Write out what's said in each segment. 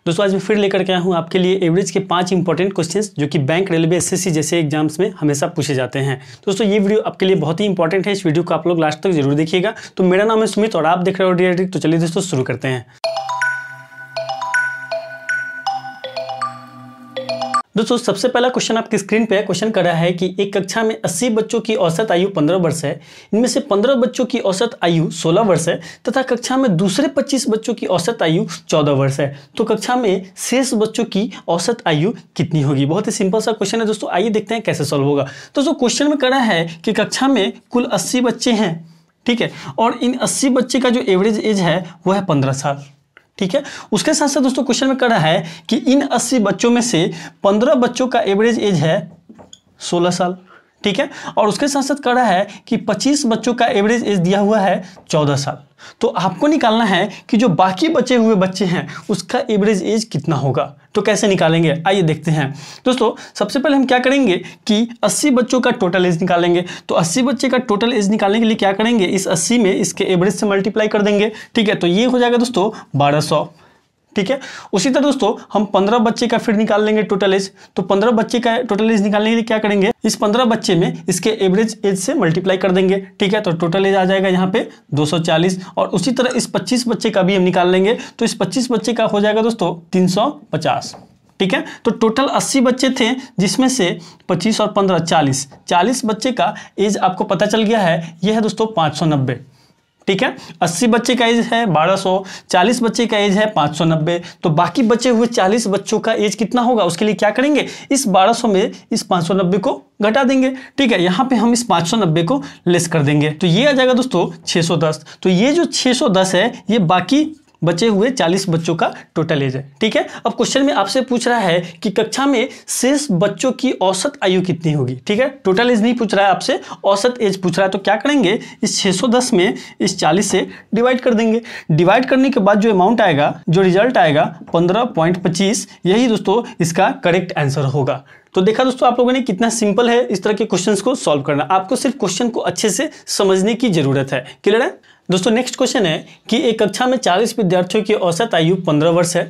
दोस्तों आज मैं फिर लेकर के आया हूँ आपके लिए एवरेज के 5 इंपॉर्टेंट क्वेश्चंस जो कि बैंक, रेलवे, एसएससी जैसे एग्जाम्स में हमेशा पूछे जाते हैं। दोस्तों ये वीडियो आपके लिए बहुत ही इंपॉर्टेंट है, इस वीडियो को आप लोग लास्ट तक जरूर देखिएगा। तो मेरा नाम है सुमित और आप देख रहे हो डीआरटी। तो चलिए दोस्तों शुरू करते हैं। दोस्तों सबसे पहला क्वेश्चन आपकी स्क्रीन पे क्वेश्चन कर रहा है कि एक कक्षा में 80 बच्चों की औसत आयु 15 वर्ष है। इनमें से 15 बच्चों की औसत आयु 16 वर्ष है तथा कक्षा में दूसरे 25 बच्चों की औसत आयु 14 वर्ष है। तो कक्षा में शेष बच्चों की औसत आयु कितनी होगी। बहुत ही सिंपल सा क्वेश्चन है दोस्तों, आइए देखते हैं कैसे सॉल्व होगा। दोस्तों क्वेश्चन में कर रहा है कि कक्षा में कुल 80 बच्चे हैं, ठीक है, और इन 80 बच्चे का जो एवरेज एज है वो है 15 साल, ठीक है। उसके साथ साथ दोस्तों क्वेश्चन में कर रहा है कि इन 80 बच्चों में से 15 बच्चों का एवरेज एज है 16 साल, ठीक है, और उसके साथ साथ कर रहा है कि 25 बच्चों का एवरेज एज दिया हुआ है 14 साल। तो आपको निकालना है कि जो बाकी बचे हुए बच्चे हैं उसका एवरेज एज कितना होगा। तो कैसे निकालेंगे आइए देखते हैं। दोस्तों सबसे पहले हम क्या करेंगे कि 80 बच्चों का टोटल एज निकालेंगे। तो 80 बच्चे का टोटल एज निकालने के लिए क्या करेंगे, इस 80 में इसके एवरेज से मल्टीप्लाई कर देंगे, ठीक है। तो ये हो जाएगा दोस्तों 1200, ठीक है। उसी तरह दोस्तों हम 15 बच्चे का फिर निकाल लेंगे टोटल एज। तो 15 बच्चे का टोटल एज निकालने के लिए क्या करेंगे, इस 15 बच्चे में इसके एवरेज एज से मल्टीप्लाई कर देंगे, ठीक है। तो टोटल एज आ जाएगा यहाँ पे 240। और उसी तरह इस 25 बच्चे का भी हम निकाल लेंगे। तो इस 25 बच्चे का हो जाएगा दोस्तों 350, ठीक है। तो टोटल 80 बच्चे थे जिसमें से 25 और 15 40 बच्चे का एज आपको पता चल गया है, यह है दोस्तों 590, ठीक है। 80 बच्चे का एज है 1200, 40 बच्चे का एज है 590। तो बाकी बचे हुए 40 बच्चों का एज कितना होगा, उसके लिए क्या करेंगे, इस 1200 में इस 590 को घटा देंगे, ठीक है। यहाँ पे हम इस 590 को लेस कर देंगे तो ये आ जाएगा दोस्तों 610। तो ये जो 610 है ये बाकी बचे हुए 40 बच्चों का टोटल एज है, ठीक है। अब क्वेश्चन में आपसे पूछ रहा है कि कक्षा में शेष बच्चों की औसत आयु कितनी होगी, ठीक है। टोटल एज नहीं पूछ रहा है आपसे, औसत एज पूछ रहा है। तो क्या करेंगे, इस 610 में इस 40 से डिवाइड कर देंगे। डिवाइड करने के बाद जो अमाउंट आएगा, जो रिजल्ट आएगा 15.25, यही दोस्तों इसका करेक्ट आंसर होगा। तो देखा दोस्तों आप लोगों ने कितना सिंपल है इस तरह के क्वेश्चंस को सॉल्व करना। आपको सिर्फ क्वेश्चन को अच्छे से समझने की जरूरत है। क्लियर है दोस्तों। नेक्स्ट क्वेश्चन है कि एक कक्षा में 40 विद्यार्थियों की औसत आयु 15 वर्ष है,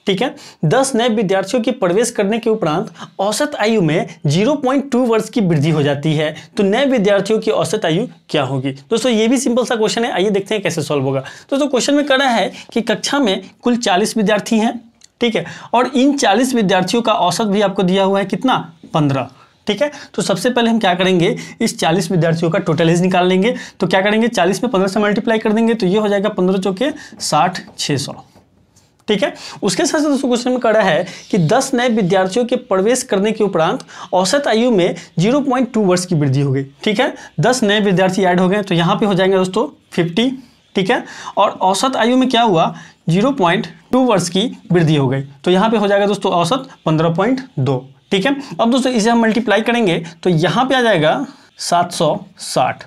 ठीक है। 10 नए विद्यार्थियों के प्रवेश करने के उपरांत औसत आयु में 0.2 वर्ष की वृद्धि हो जाती है। तो नए विद्यार्थियों की औसत आयु क्या होगी। दोस्तों ये भी सिंपल सा क्वेश्चन है, आइए देखते हैं कैसे सॉल्व होगा। दोस्तों क्वेश्चन में कह रहा है कि कक्षा में कुल 40 विद्यार्थी हैं, ठीक है, और इन 40 विद्यार्थियों का औसत भी आपको दिया हुआ है कितना, 15, ठीक है। तो सबसे पहले हम क्या करेंगे, इस 40 विद्यार्थियों का टोटल एज निकाल लेंगे। तो क्या करेंगे, 40 में 15 से मल्टीप्लाई कर देंगे तो ये हो जाएगा 15 चौके 60, 600, ठीक है। उसके साथ साथ दोस्तों क्वेश्चन में कह रहा है कि 10 नए विद्यार्थियों के प्रवेश करने के उपरांत औसत आयु में 0.2 वर्ष की वृद्धि हो गई, ठीक है। 10 नए विद्यार्थी ऐड हो गए तो यहाँ पे हो जाएंगे दोस्तों 50, ठीक है। और औसत आयु में क्या हुआ, 0.2 वर्ष की वृद्धि हो गई। तो यहाँ पे हो जाएगा दोस्तों औसत 15.2, ठीक है। अब दोस्तों इसे हम मल्टीप्लाई करेंगे तो यहाँ पे आ जाएगा 760,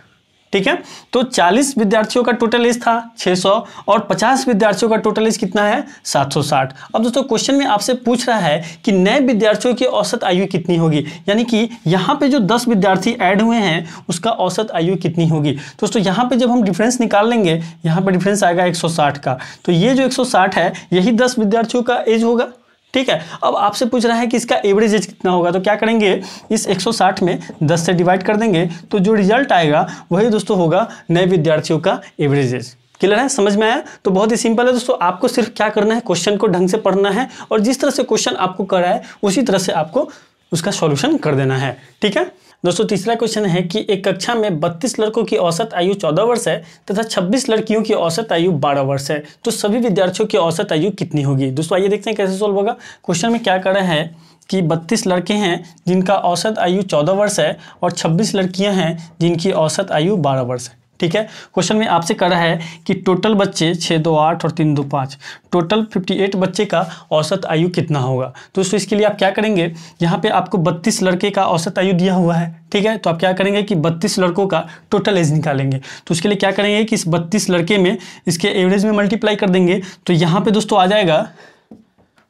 ठीक है। तो 40 विद्यार्थियों का टोटल एज था 600 और 50 विद्यार्थियों का टोटल एज कितना है 760। अब दोस्तों क्वेश्चन में आपसे पूछ रहा है कि नए विद्यार्थियों की औसत आयु कितनी होगी, यानी कि यहाँ पे जो 10 विद्यार्थी ऐड हुए हैं उसका औसत आयु कितनी होगी। दोस्तों यहाँ पे जब हम डिफरेंस निकाल लेंगे, यहाँ पे डिफरेंस आएगा 160 का। तो ये जो 160 है यही 10 विद्यार्थियों का एज होगा, ठीक है। अब आपसे पूछ रहा है कि इसका एवरेज एज कितना होगा। तो क्या करेंगे, इस 160 में 10 से डिवाइड कर देंगे तो जो रिजल्ट आएगा वही दोस्तों होगा नए विद्यार्थियों का एवरेज एज। क्लियर है, समझ में आया। तो बहुत ही सिंपल है दोस्तों, आपको सिर्फ क्या करना है, क्वेश्चन को ढंग से पढ़ना है और जिस तरह से क्वेश्चन आपको कर रहा है उसी तरह से आपको उसका सॉल्यूशन कर देना है, ठीक है। दोस्तों तीसरा क्वेश्चन है कि एक कक्षा में 32 लड़कों की औसत आयु 14 वर्ष है तथा 26 लड़कियों की औसत आयु 12 वर्ष है। तो सभी विद्यार्थियों की औसत आयु कितनी होगी। दोस्तों आइए देखते हैं कैसे सॉल्व होगा। क्वेश्चन में क्या कर रहा है कि 32 लड़के हैं जिनका औसत आयु 14 वर्ष है और 26 लड़कियां हैं जिनकी औसत आयु 12 वर्ष है, ठीक है। क्वेश्चन में आपसे कह रहा है कि टोटल बच्चे 6 2 8 और 3 2 5, टोटल 58 बच्चे का औसत आयु कितना होगा। तो दोस्तों इसके लिए आप क्या करेंगे, यहाँ पे आपको 32 लड़के का औसत आयु दिया हुआ है, ठीक है। तो आप क्या करेंगे कि 32 लड़कों का टोटल एज निकालेंगे। तो उसके लिए क्या करेंगे कि इस 32 लड़के में इसके एवरेज में मल्टीप्लाई कर देंगे। तो यहाँ पे दोस्तों आ जाएगा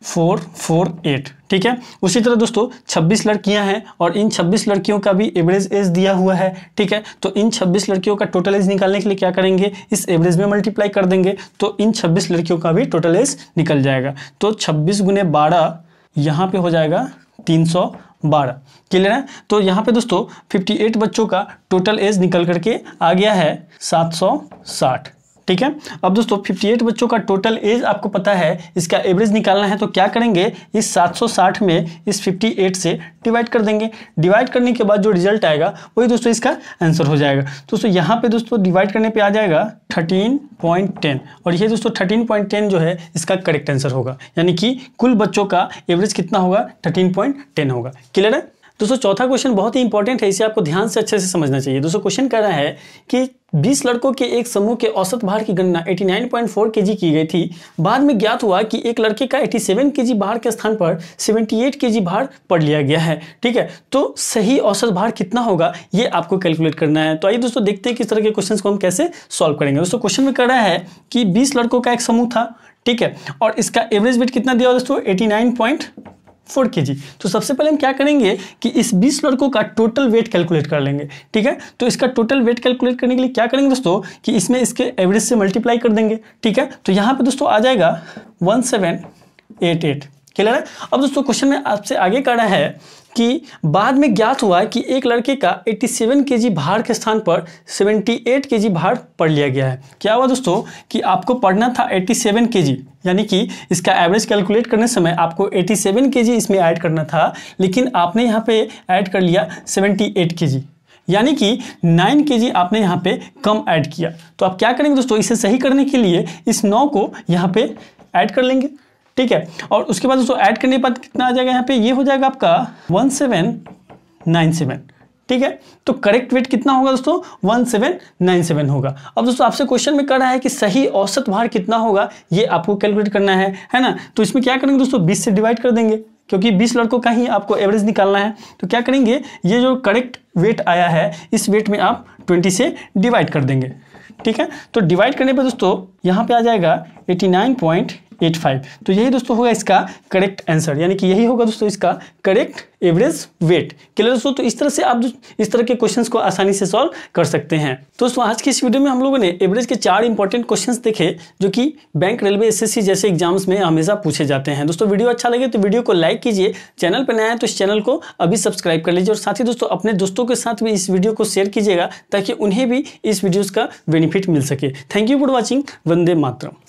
448। ठीक है, उसी तरह दोस्तों 26 लड़कियां हैं और इन 26 लड़कियों का भी एवरेज एज दिया हुआ है। ठीक है, तो इन 26 लड़कियों का टोटल एज निकालने के लिए क्या करेंगे, इस एवरेज में मल्टीप्लाई कर देंगे तो इन 26 लड़कियों का भी टोटल एज निकल जाएगा। तो 26 गुने 12 यहाँ पे हो जाएगा 312। क्लियर है। तो यहाँ पे दोस्तों 58 बच्चों का टोटल एज निकल करके आ गया है 760। ठीक है, अब दोस्तों 58 बच्चों का टोटल एज आपको पता है, इसका एवरेज निकालना है तो क्या करेंगे, इस 760 में इस 58 से डिवाइड कर देंगे। डिवाइड करने के बाद जो रिजल्ट आएगा वही दोस्तों इसका आंसर हो जाएगा। दोस्तों यहाँ पे दोस्तों डिवाइड करने पे आ जाएगा 13.10 और ये दोस्तों 13.10 जो है इसका करेक्ट आंसर होगा, यानी कि कुल बच्चों का एवरेज कितना होगा, 13.10 होगा। क्लियर है। दोस्तों चौथा क्वेश्चन बहुत ही इंपॉर्टेंट है, इसे आपको ध्यान से अच्छे से समझना चाहिए। दोस्तों क्वेश्चन कह रहा है कि 20 लड़कों के एक समूह के औसत भार की गणना 89.4 केजी की गई थी। बाद में ज्ञात हुआ कि एक लड़के का 87 केजी भार के स्थान पर 78 केजी भार पढ़ लिया गया है। ठीक है, तो सही औसत भार कितना होगा ये आपको कैलकुलेट करना है। तो आइए दोस्तों देखते हैं किस तरह के क्वेश्चन को हम कैसे सॉल्व करेंगे। दोस्तों क्वेश्चन में कह रहा है कि 20 लड़कों का एक समूह था। ठीक है, और इसका एवरेज वेट कितना दिया दोस्तों, 89.4 केजी। तो सबसे पहले हम क्या करेंगे कि इस 20 लड़कों का टोटल वेट कैलकुलेट कर लेंगे। ठीक है, तो इसका टोटल वेट कैलकुलेट करने के लिए क्या करेंगे दोस्तों कि इसमें इसके एवरेज से मल्टीप्लाई कर देंगे। ठीक है, तो यहाँ पे दोस्तों आ जाएगा 1788। क्लियर है। अब दोस्तों क्वेश्चन में आपसे आगे कह रहा है कि बाद में ज्ञात हुआ कि एक लड़के का 87 केजी भार के स्थान पर 78 केजी भार पढ़ लिया गया है। क्या हुआ दोस्तों कि आपको पढ़ना था 87 केजी, यानी कि इसका एवरेज कैलकुलेट करने समय आपको 87 केजी इसमें ऐड करना था, लेकिन आपने यहाँ पे ऐड कर लिया 78 केजी, यानी कि 9 केजी आपने यहाँ पे कम ऐड किया। तो आप क्या करेंगे दोस्तों, इसे सही करने के लिए इस 9 को यहाँ पे ऐड कर लेंगे। ठीक है, और उसके बाद दोस्तों ऐड करने के बाद कितना आ जाएगा यहाँ पे, ये हो जाएगा आपका 1797। ठीक है, तो करेक्ट वेट कितना होगा दोस्तों, 1797 होगा। अब दोस्तों आपसे क्वेश्चन में कह रहा है कि सही औसत भार कितना होगा, ये आपको कैलकुलेट करना है ना। तो इसमें क्या करेंगे दोस्तों, 20 से डिवाइड कर देंगे, क्योंकि 20 लड़कों का ही आपको एवरेज निकालना है। तो क्या करेंगे, ये जो करेक्ट वेट आया है इस वेट में आप 20 से डिवाइड कर देंगे। ठीक है, तो डिवाइड करने पर दोस्तों यहाँ पे आ जाएगा 89.85। तो यही दोस्तों होगा इसका करेक्ट आंसर, यानी कि यही होगा दोस्तों इसका करेक्ट एवरेज वेट। क्लियर दोस्तों। तो इस तरह से आप इस तरह के क्वेश्चंस को आसानी से सॉल्व कर सकते हैं। दोस्तों आज की इस वीडियो में हम लोगों ने एवरेज के 4 इंपॉर्टेंट क्वेश्चंस देखे जो कि बैंक, रेलवे, एसएससी जैसे एग्जाम्स में हमेशा पूछे जाते हैं। दोस्तों वीडियो अच्छा लगे तो वीडियो को लाइक कीजिए, चैनल पर नया है तो इस चैनल को अभी सब्सक्राइब कर लीजिए और साथ ही दोस्तों अपने दोस्तों के साथ भी इस वीडियो को शेयर कीजिएगा ताकि उन्हें भी इस वीडियोज़ का बेनिफिट मिल सके। Thank you for watching. Vande Mataram.